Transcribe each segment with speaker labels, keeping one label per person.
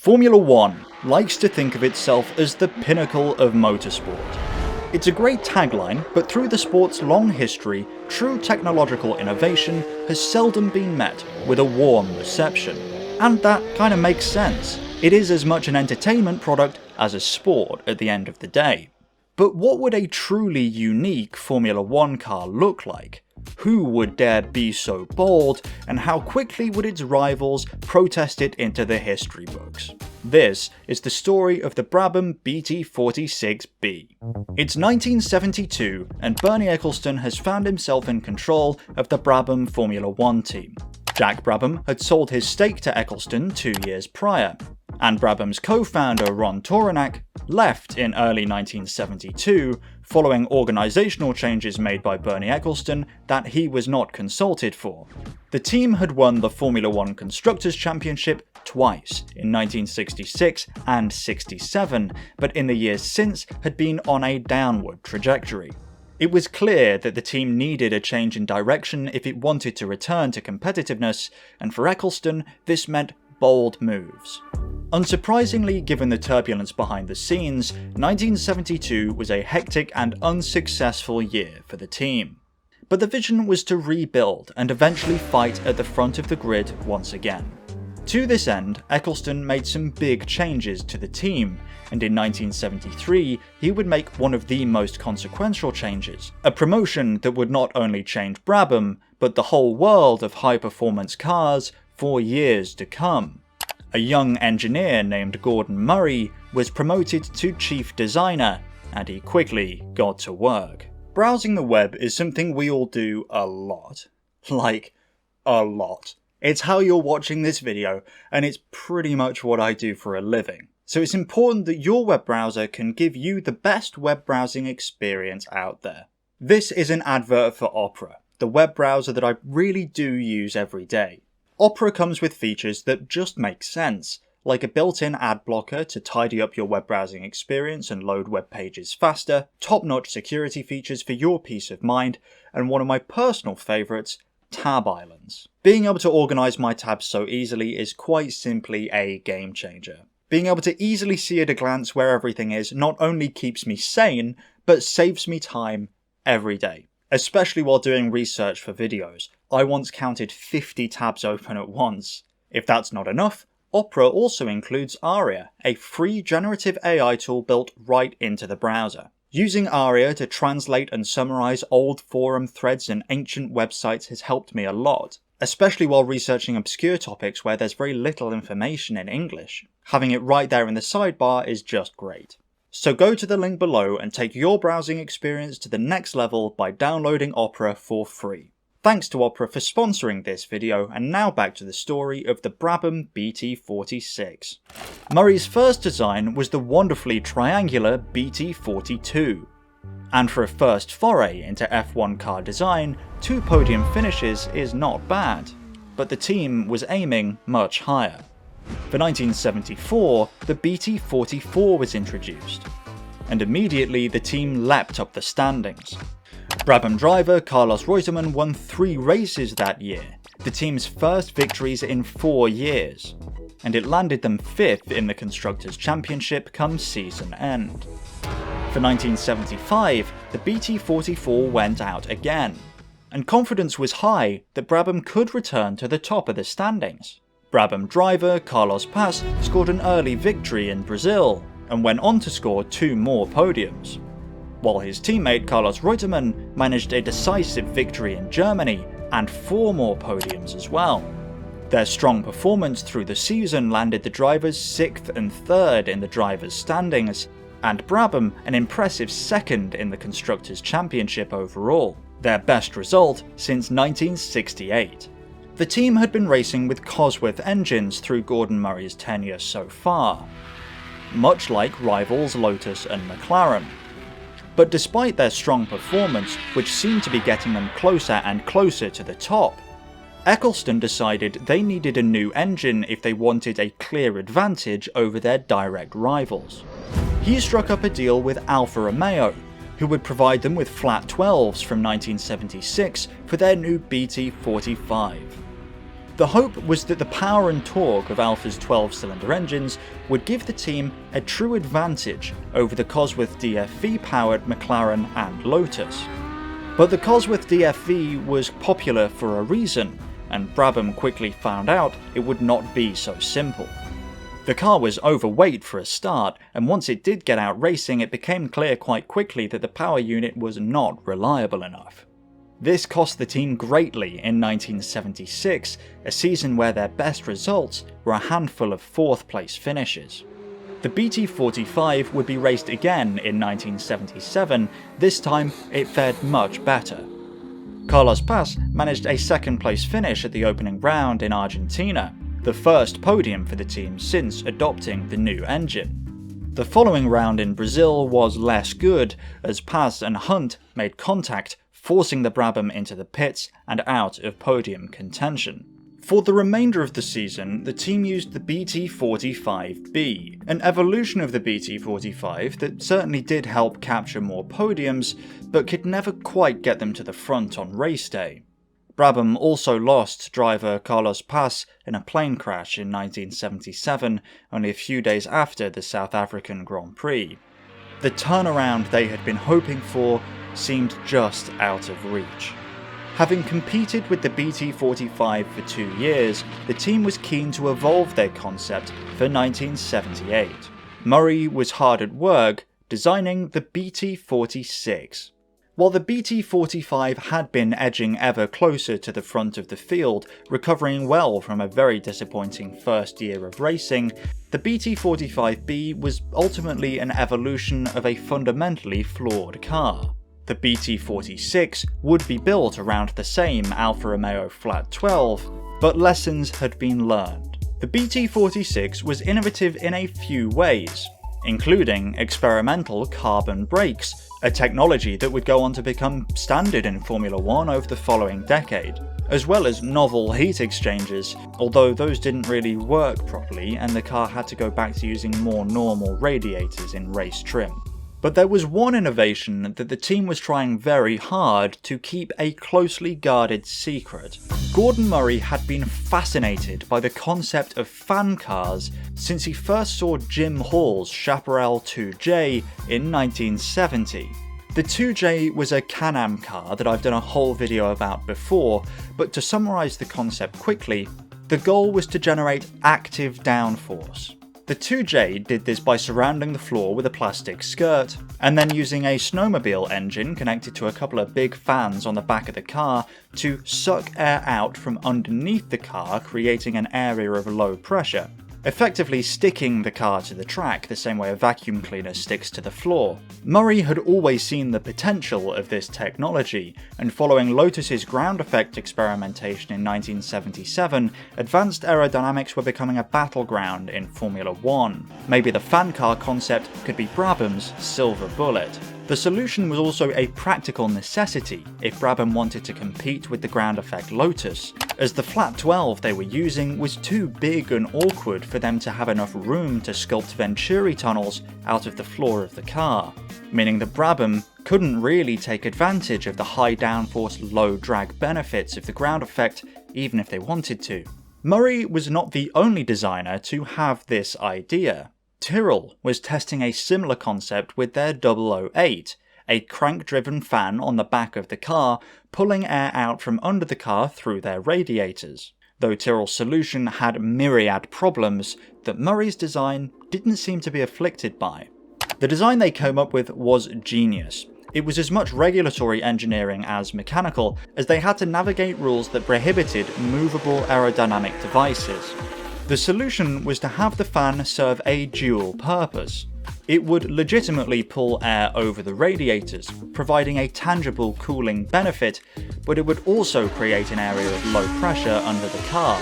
Speaker 1: Formula One likes to think of itself as the pinnacle of motorsport. It's a great tagline, but through the sport's long history, true technological innovation has seldom been met with a warm reception. And that kind of makes sense. It is as much an entertainment product as a sport at the end of the day. But what would a truly unique Formula One car look like? Who would dare be so bold, and how quickly would its rivals protest it into the history books? This is the story of the Brabham BT46B. It's 1972 and Bernie Ecclestone has found himself in control of the Brabham Formula One team. Jack Brabham had sold his stake to Ecclestone 2 years prior, and Brabham's co-founder Ron Tauranac left in early 1972 following organisational changes made by Bernie Ecclestone that he was not consulted for. The team had won the Formula One Constructors' Championship twice, in 1966 and 67, but in the years since had been on a downward trajectory. It was clear that the team needed a change in direction if it wanted to return to competitiveness, and for Ecclestone, this meant bold moves. Unsurprisingly, given the turbulence behind the scenes, 1972 was a hectic and unsuccessful year for the team. But the vision was to rebuild and eventually fight at the front of the grid once again. To this end, Ecclestone made some big changes to the team, and in 1973 he would make one of the most consequential changes, a promotion that would not only change Brabham, but the whole world of high-performance cars for years to come. A young engineer named Gordon Murray was promoted to chief designer, and he quickly got to work. Browsing the web is something we all do a lot. Like, a lot. It's how you're watching this video, and it's pretty much what I do for a living. So it's important that your web browser can give you the best web browsing experience out there. This is an advert for Opera, the web browser that I really do use every day. Opera comes with features that just make sense, like a built-in ad blocker to tidy up your web browsing experience and load web pages faster, top-notch security features for your peace of mind, and one of my personal favourites, tab islands. Being able to organise my tabs so easily is quite simply a game changer. Being able to easily see at a glance where everything is not only keeps me sane, but saves me time every day. Especially while doing research for videos. I once counted 50 tabs open at once. If that's not enough, Opera also includes Aria, a free generative AI tool built right into the browser. Using Aria to translate and summarise old forum threads and ancient websites has helped me a lot, especially while researching obscure topics where there's very little information in English. Having it right there in the sidebar is just great. So go to the link below and take your browsing experience to the next level by downloading Opera for free. Thanks to Opera for sponsoring this video, and now back to the story of the Brabham BT46. Murray's first design was the wonderfully triangular BT42. And for a first foray into F1 car design, 2 podium finishes is not bad. But the team was aiming much higher. For 1974, the BT44 was introduced, and immediately the team leapt up the standings. Brabham driver Carlos Reutemann won 3 races that year, the team's first victories in 4 years, and it landed them 5th in the Constructors' Championship come season end. For 1975, the BT44 went out again, and confidence was high that Brabham could return to the top of the standings. Brabham driver Carlos Paz scored an early victory in Brazil, and went on to score 2 more podiums, while his teammate Carlos Reutemann managed a decisive victory in Germany and 4 more podiums as well. Their strong performance through the season landed the drivers 6th and 3rd in the drivers' standings, and Brabham an impressive 2nd in the Constructors' Championship overall, their best result since 1968. The team had been racing with Cosworth engines through Gordon Murray's tenure so far, much like rivals Lotus and McLaren. But despite their strong performance, which seemed to be getting them closer and closer to the top, Ecclestone decided they needed a new engine if they wanted a clear advantage over their direct rivals. He struck up a deal with Alfa Romeo, who would provide them with flat 12s from 1976 for their new BT45. The hope was that the power and torque of Alfa's 12-cylinder engines would give the team a true advantage over the Cosworth DFV-powered McLaren and Lotus. But the Cosworth DFV was popular for a reason, and Brabham quickly found out it would not be so simple. The car was overweight for a start, and once it did get out racing, it became clear quite quickly that the power unit was not reliable enough. This cost the team greatly in 1976, a season where their best results were a handful of 4th place finishes. The BT45 would be raced again in 1977, this time it fared much better. Carlos Paz managed a 2nd place finish at the opening round in Argentina, the first podium for the team since adopting the new engine. The following round in Brazil was less good, as Paz and Hunt made contact, forcing the Brabham into the pits and out of podium contention. For the remainder of the season, the team used the BT45B, an evolution of the BT45 that certainly did help capture more podiums, but could never quite get them to the front on race day. Brabham also lost driver Carlos Paz in a plane crash in 1977, only a few days after the South African Grand Prix. The turnaround they had been hoping for seemed just out of reach. Having competed with the BT45 for 2 years, the team was keen to evolve their concept for 1978. Murray was hard at work designing the BT46. While the BT45 had been edging ever closer to the front of the field, recovering well from a very disappointing first year of racing, the BT45B was ultimately an evolution of a fundamentally flawed car. The BT46 would be built around the same Alfa Romeo Flat 12, but lessons had been learned. The BT46 was innovative in a few ways, including experimental carbon brakes, a technology that would go on to become standard in Formula 1 over the following decade, as well as novel heat exchangers, although those didn't really work properly and the car had to go back to using more normal radiators in race trim. But there was one innovation that the team was trying very hard to keep a closely guarded secret. Gordon Murray had been fascinated by the concept of fan cars since he first saw Jim Hall's Chaparral 2J in 1970. The 2J was a Can-Am car that I've done a whole video about before, but to summarise the concept quickly, the goal was to generate active downforce. The 2J did this by surrounding the floor with a plastic skirt, and then using a snowmobile engine connected to a couple of big fans on the back of the car to suck air out from underneath the car, creating an area of low pressure, effectively sticking the car to the track the same way a vacuum cleaner sticks to the floor. Murray had always seen the potential of this technology, and following Lotus's ground effect experimentation in 1977, advanced aerodynamics were becoming a battleground in Formula 1. Maybe the fan car concept could be Brabham's silver bullet. The solution was also a practical necessity if Brabham wanted to compete with the ground effect Lotus, as the flat 12 they were using was too big and awkward for them to have enough room to sculpt Venturi tunnels out of the floor of the car, meaning that Brabham couldn't really take advantage of the high downforce, low drag benefits of the ground effect even if they wanted to. Murray was not the only designer to have this idea. Tyrrell was testing a similar concept with their 008, a crank-driven fan on the back of the car, pulling air out from under the car through their radiators. Though Tyrrell's solution had myriad problems that Murray's design didn't seem to be afflicted by. The design they came up with was genius. It was as much regulatory engineering as mechanical, as they had to navigate rules that prohibited movable aerodynamic devices. The solution was to have the fan serve a dual purpose. It would legitimately pull air over the radiators, providing a tangible cooling benefit, but it would also create an area of low pressure under the car,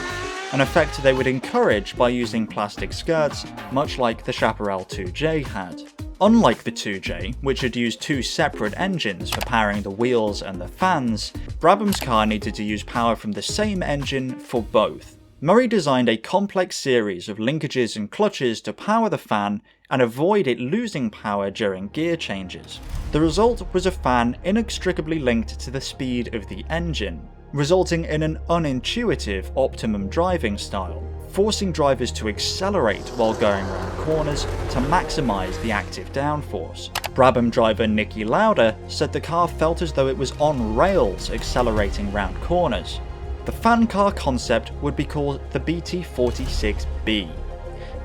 Speaker 1: an effect they would encourage by using plastic skirts, much like the Chaparral 2J had. Unlike the 2J, which had used two separate engines for powering the wheels and the fans, Brabham's car needed to use power from the same engine for both. Murray designed a complex series of linkages and clutches to power the fan and avoid it losing power during gear changes. The result was a fan inextricably linked to the speed of the engine. resulting in an unintuitive optimum driving style, forcing drivers to accelerate while going around corners to maximise the active downforce. Brabham driver Niki Lauda said the car felt as though it was on rails accelerating round corners. The fan car concept would be called the BT46B,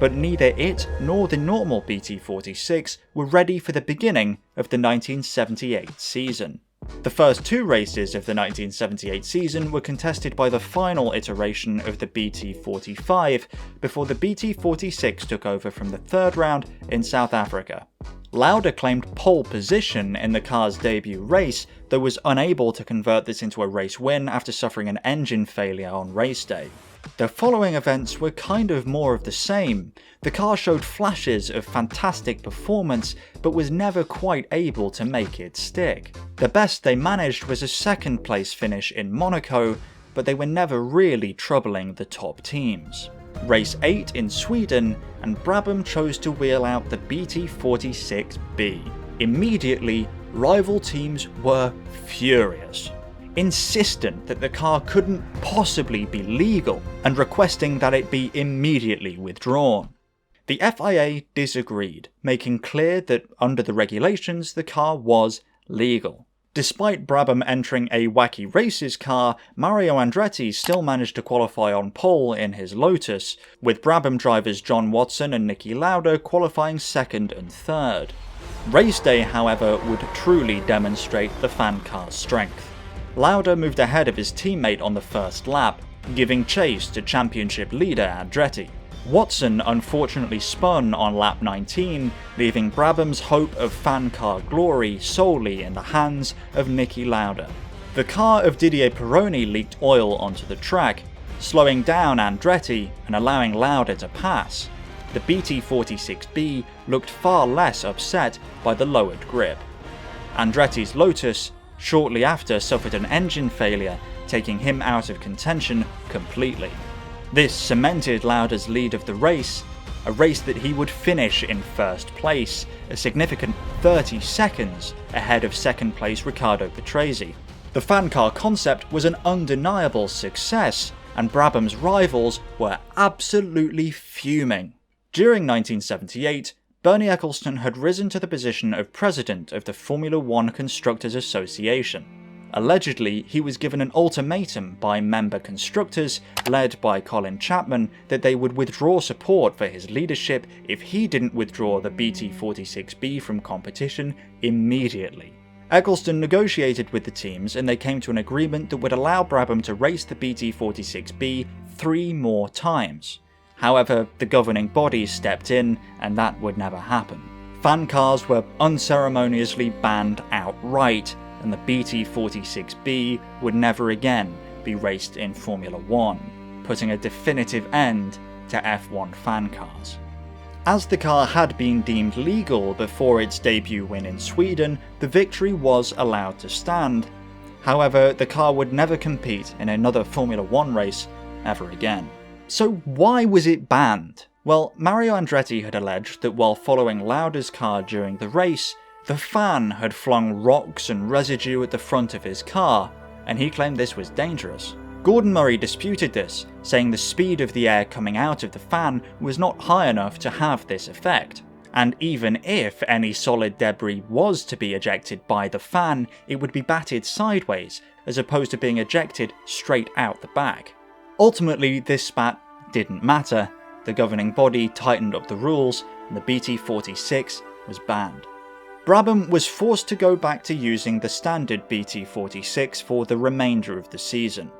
Speaker 1: but neither it nor the normal BT46 were ready for the beginning of the 1978 season. The first two races of the 1978 season were contested by the final iteration of the BT45 before the BT46 took over from the third round in South Africa. Lauda claimed pole position in the car's debut race, though was unable to convert this into a race win after suffering an engine failure on race day. The following events were kind of more of the same. The car showed flashes of fantastic performance, but was never quite able to make it stick. The best they managed was a second place finish in Monaco, but they were never really troubling the top teams. Race 8 in Sweden, and Brabham chose to wheel out the BT46B. Immediately, rival teams were furious, insistent that the car couldn't possibly be legal, and requesting that it be immediately withdrawn. The FIA disagreed, making clear that under the regulations the car was legal. Despite Brabham entering a Wacky Races car, Mario Andretti still managed to qualify on pole in his Lotus, with Brabham drivers John Watson and Niki Lauda qualifying second and third. Race day, however, would truly demonstrate the fan car's strength. Lauda moved ahead of his teammate on the first lap, giving chase to championship leader Andretti. Watson unfortunately spun on lap 19, leaving Brabham's hope of fan car glory solely in the hands of Niki Lauda. The car of Didier Pironi leaked oil onto the track, slowing down Andretti and allowing Lauda to pass. The BT46B looked far less upset by the lowered grip. Andretti's Lotus shortly after suffered an engine failure, taking him out of contention completely. This cemented Lauda's lead of the race, a race that he would finish in first place, a significant 30 seconds ahead of second place Riccardo Patrese. The fan car concept was an undeniable success, and Brabham's rivals were absolutely fuming. During 1978, Bernie Ecclestone had risen to the position of president of the Formula One Constructors Association. Allegedly, he was given an ultimatum by member constructors, led by Colin Chapman, that they would withdraw support for his leadership if he didn't withdraw the BT46B from competition immediately. Ecclestone negotiated with the teams and they came to an agreement that would allow Brabham to race the BT46B 3 more times. However, the governing bodies stepped in and that would never happen. Fan cars were unceremoniously banned outright, and the BT46B would never again be raced in Formula One, putting a definitive end to F1 fan cars. As the car had been deemed legal before its debut win in Sweden, the victory was allowed to stand. However, the car would never compete in another Formula One race ever again. So why was it banned? Well, Mario Andretti had alleged that while following Lauda's car during the race, the fan had flung rocks and residue at the front of his car, and he claimed this was dangerous. Gordon Murray disputed this, saying the speed of the air coming out of the fan was not high enough to have this effect. And even if any solid debris was to be ejected by the fan, it would be batted sideways, as opposed to being ejected straight out the back. Ultimately, this spat didn't matter. The governing body tightened up the rules, and the BT46 was banned. Brabham was forced to go back to using the standard BT46 for the remainder of the season,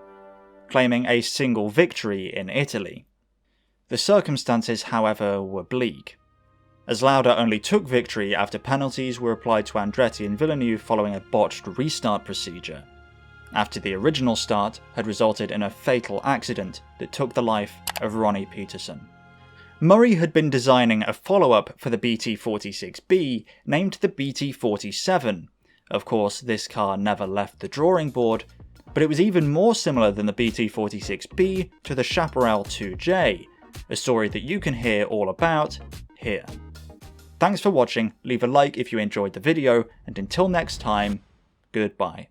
Speaker 1: claiming a single victory in Italy. The circumstances, however, were bleak, as Lauda only took victory after penalties were applied to Andretti and Villeneuve following a botched restart procedure, after the original start had resulted in a fatal accident that took the life of Ronnie Peterson. Murray had been designing a follow-up for the BT46B named the BT47. Of course, this car never left the drawing board, but it was even more similar than the BT46B to the Chaparral 2J, a story that you can hear all about here. Thanks for watching, leave a like if you enjoyed the video, and until next time, goodbye.